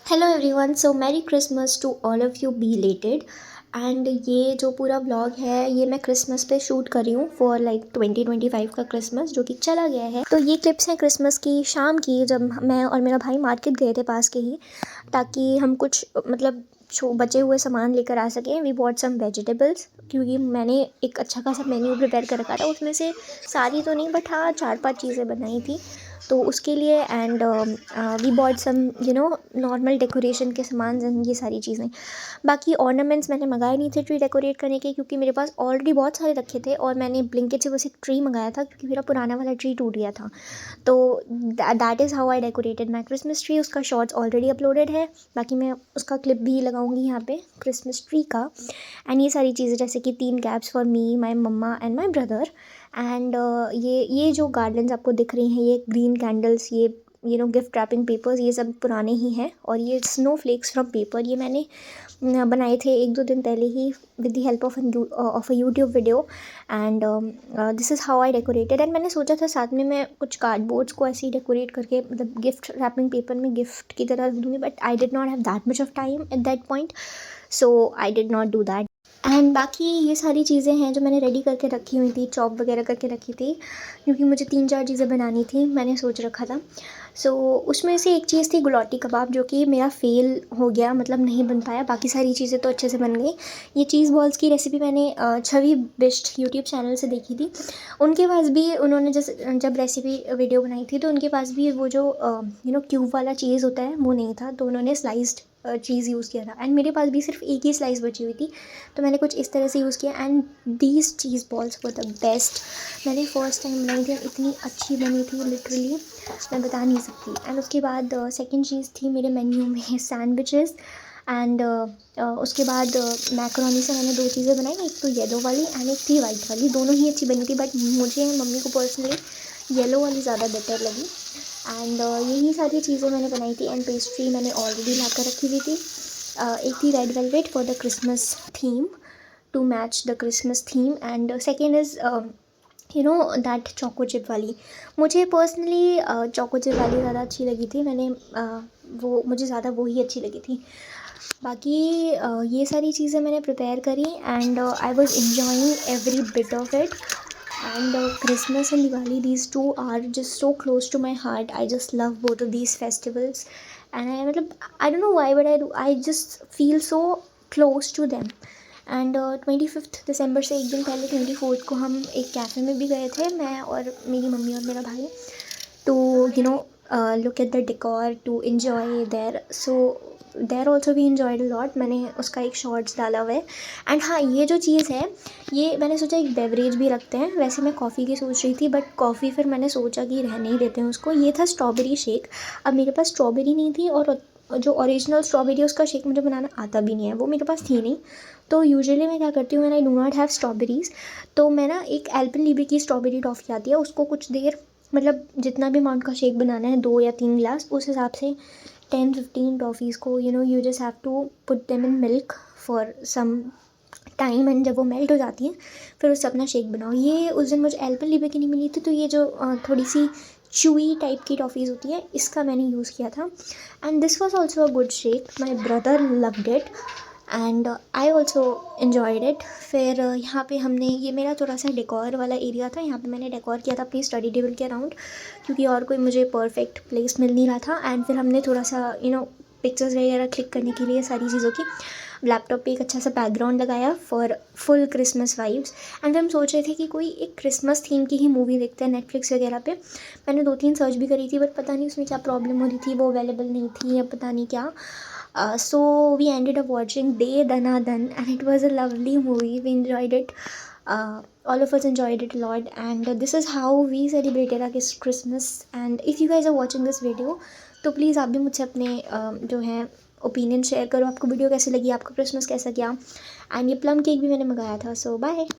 Hello everyone, so merry Christmas to all of you belated. And ये जो पूरा blog है ये मैं क्रिसमस पे शूट कर रही हूँ फॉर लाइक 2025 का क्रिसमस जो कि चला गया है। तो ये क्लिप्स हैं क्रिसमस की शाम की, जब मैं और मेरा भाई मार्केट गए थे पास के ही, ताकि हम कुछ मतलब बचे हुए सामान लेकर आ सकें। वी बॉट सम वेजिटेबल्स, क्योंकि मैंने एक अच्छा खासा मेन्यू प्रिपेयर कर रखा था। उसमें से सारी तो नहीं, बट हाँ 4-5 चीज़ें बनाई थी तो उसके लिए। And we bought some normal decoration के सामान एंड ये सारी चीज़ें। बाकी ऑर्नामेंट्स मैंने मंगाए नहीं थे ट्री डेकोरेट करने के, क्योंकि मेरे पास ऑलरेडी बहुत सारे रखे थे और मैंने ब्लिंकिट से बस एक ट्री मंगाया था क्योंकि मेरा पुराना वाला ट्री टूट गया था। तो that is how I decorated my Christmas tree. उसका शॉर्ट्स ऑलरेडी अपलोडेड है, बाकी मैं उसका क्लिप भी लगाऊंगी यहाँ पे क्रिसमस ट्री का। एंड ये सारी चीज़ें जैसे कि 3 caps for me, my mumma and my brother. And ये जो गार्डन्स आपको दिख रही हैं, ये ग्रीन कैंडल्स, ये गिफ्ट रैपिंग पेपर्स, ये सब पुराने ही हैं। और ये स्नो फ्लेक्स फ्रॉम पेपर, ये मैंने बनाए थे 1-2 दिन पहले ही with the help of a YouTube video. And this is how I decorated. And मैंने सोचा था साथ में मैं कुछ कार्डबोर्ड्स को ऐसे ही डेकोरेट करके, मतलब गिफ्ट रैपिंग पेपर में गिफ्ट की तरह दूँगी, but I did not have that much of time at that point, so I did not do that. And बाकी ये सारी चीज़ें हैं जो मैंने रेडी करके रखी हुई थी, चॉप वगैरह करके रखी थी, क्योंकि मुझे 3-4 चीज़ें बनानी थी, मैंने सोच रखा था। सो उसमें से एक चीज़ थी गुलाटी कबाब, जो कि मेरा फ़ेल हो गया, मतलब नहीं बन पाया। बाकी सारी चीज़ें तो अच्छे से बन गई। ये चीज़ बॉल्स की रेसिपी मैंने छवि बिष्ट यूट्यूब चैनल से देखी थी। उनके पास भी उन्होंने जब रेसिपी वीडियो बनाई थी तो उनके पास भी वो जो क्यूब वाला चीज़ होता है वो नहीं था, तो उन्होंने स्लाइस्ड चीज़ यूज़ किया था। एंड मेरे पास भी सिर्फ एक ही स्लाइस बची हुई थी, तो मैंने कुछ इस तरह से यूज़ किया। And these cheese balls were the best. मैंने फर्स्ट टाइम बनाई थी, इतनी अच्छी बनी थी लिटरली, मैं बता नहीं सकती। एंड उसके बाद सेकंड चीज़ थी मेरे मेन्यू में सैंडविचेस। एंड उसके बाद मैकरोनी से मैंने 2 चीज़ें बनाई, एक तो येलो वाली एंड एक थी वाइट वाली। दोनों ही अच्छी बनी थी, बट मुझे मम्मी को पर्सनली येलो वाली ज़्यादा बेटर लगी। एंड यही सारी चीज़ें मैंने बनाई थी। एंड पेस्ट्री मैंने ऑलरेडी ला कर रखी हुई थी। एक थी red velvet for the Christmas theme, to match the Christmas theme. And second is that choco chip वाली। मुझे पर्सनली चोको चिप वाली ज़्यादा अच्छी लगी थी। मैंने वो मुझे ज़्यादा वो ही अच्छी लगी थी। बाकी ये सारी चीज़ें मैंने प्रिपेयर करी and I was enjoying every bit of it. And Christmas and Diwali, these two are just so close to my heart. I just love both of these festivals, and I don't know why, but I just feel so close to them. And 25 दिसंबर से एक दिन पहले 24 को हम एक cafe में भी गए थे, मैं और मेरी मम्मी और मेरा भाई, to look at the decor, to enjoy there. So there also we enjoyed a lot. मैंने उसका एक शॉर्ट्स डाला हुआ है। एंड हाँ, ये जो चीज़ है, ये मैंने सोचा एक बेवरेज भी रखते हैं। वैसे मैं कॉफ़ी की सोच रही थी, बट कॉफ़ी फिर मैंने सोचा कि रहने ही देते हैं उसको। ये था स्ट्रॉबेरी शेक। अब मेरे पास स्ट्रॉबेरी नहीं थी, और जो ओरिजिनल स्ट्रॉबेरी उसका शेक मुझे बनाना आता भी नहीं है, वो मेरे पास थी नहीं। तो यूजुअली मैं क्या करती हूँ, when I do not have strawberries, तो मैं ना एक एल्पेनलीबे की स्ट्रॉबेरी टॉफ़ी आती है, उसको कुछ देर, मतलब जितना भी अमाउंट का शेक बनाना है, 2 या 3 ग्लास, उस हिसाब से 10-15 टॉफ़ीज़ को you just have to put them in milk for some time. And जब वो मेल्ट हो जाती हैं, फिर उससे अपना शेक बनाओ। ये उस दिन मुझे एल्पेनलीबे की नहीं मिली थी, तो ये जो थोड़ी सी चूई टाइप की टॉफ़ीज़ होती है, इसका मैंने यूज़ किया था। And this was also a good shake, my brother loved it and I also enjoyed it. फिर यहाँ पे हमने, ये मेरा थोड़ा सा डेकोर वाला एरिया था, यहाँ पे मैंने डेकोर किया था अपनी स्टडी टेबल के अराउंड, क्योंकि और कोई मुझे परफेक्ट प्लेस मिल नहीं रहा था। एंड फिर हमने थोड़ा सा पिक्चर्स वगैरह क्लिक करने के लिए सारी चीज़ों की लैपटॉप पे एक अच्छा सा बैकग्राउंड लगाया for full Christmas vibes. And फिर हम सोच रहे थे कि कोई एक क्रिसमस थीम की ही मूवी देखते हैं नेटफ्लिक्स वगैरह पे। मैंने 2-3 सर्च भी करी थी, बट पता नहीं उसमें क्या प्रॉब्लम हो रही थी, वो अवेलेबल नहीं थी या पता नहीं क्या। So we ended up watching De Dana Dan, and it was a lovely movie. We enjoyed it. All of us enjoyed it a lot, and this is how we celebrated our Christmas. And if you guys are watching this video, तो please आप भी मुझसे अपने जो है opinion share करो। आपको video कैसी लगी, आपका क्रिसमस कैसा गया। एंड ये प्लम केक भी मैंने मंगाया था। सो बाय।